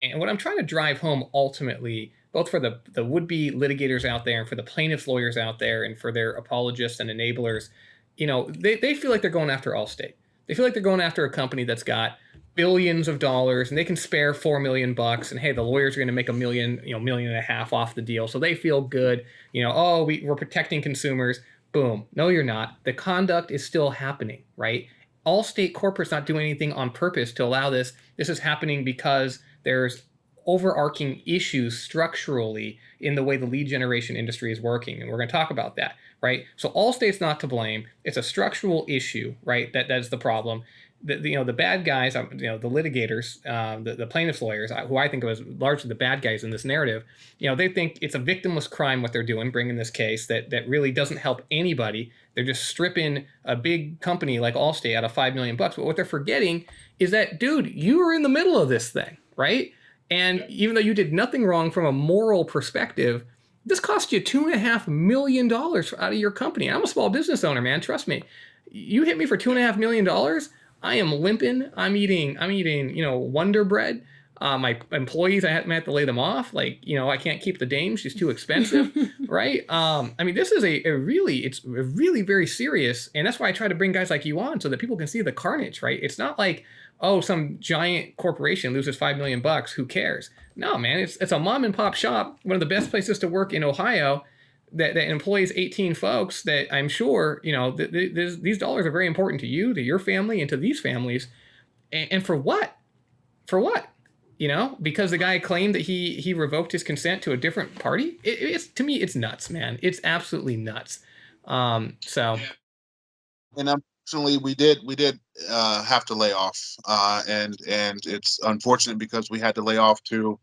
And what I'm trying to drive home ultimately, both for the would-be litigators out there and for the plaintiffs' lawyers out there and for their apologists and enablers, they feel like they're going after Allstate. They feel like they're going after a company that's got billions of dollars and they can spare 4 million bucks. And hey, the lawyers are going to make a million, million and a half off the deal. So they feel good. Oh, we're protecting consumers. Boom. No, you're not. The conduct is still happening, right? Allstate corporate's not doing anything on purpose to allow this. This is happening because there's overarching issues structurally in the way the lead generation industry is working, and we're going to talk about that, right? So Allstate's not to blame. It's a structural issue, right? That's the problem. The bad guys, the litigators, the plaintiffs' lawyers, who I think of as largely the bad guys in this narrative, they think it's a victimless crime what they're doing, bringing this case that really doesn't help anybody. They're just stripping a big company like Allstate out of 5 million bucks. But what they're forgetting is that, dude, you were in the middle of this thing, right? And even though you did nothing wrong from a moral perspective, this cost you $2.5 million out of your company. I'm a small business owner, man. Trust me. You hit me for $2.5 million. I am limping. I'm eating, Wonder Bread. My employees, I might have to lay them off. I can't keep the dame. She's too expensive, right? This is it's really very serious. And that's why I try to bring guys like you on so that people can see the carnage, right? It's not like, oh, some giant corporation loses 5 million bucks. Who cares? No, man, it's a mom and pop shop, one of the best places to work in Ohio, that employs 18 folks. That I'm sure these dollars are very important to you, to your family, and to these families. And for what? For what? Because the guy claimed that he revoked his consent to a different party. It's, to me, it's nuts, man. It's absolutely nuts. So And unfortunately, we did have to lay off, and it's unfortunate because we had to lay off to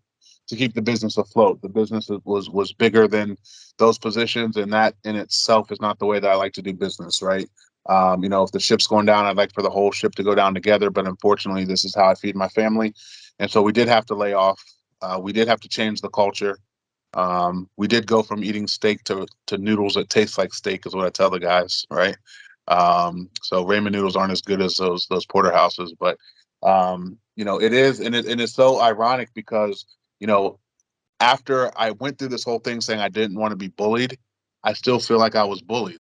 keep the business afloat. The business was bigger than those positions, and that in itself is not the way that I like to do business, right? If the ship's going down, I'd like for the whole ship to go down together, but unfortunately, this is how I feed my family, and so we did have to lay off. We did have to change the culture. We did go from eating steak to noodles that taste like steak, is what I tell the guys, right? So ramen noodles aren't as good as those porterhouses, but it is, and it's so ironic because you know after I went through this whole thing saying I didn't want to be bullied, I still feel like I was bullied.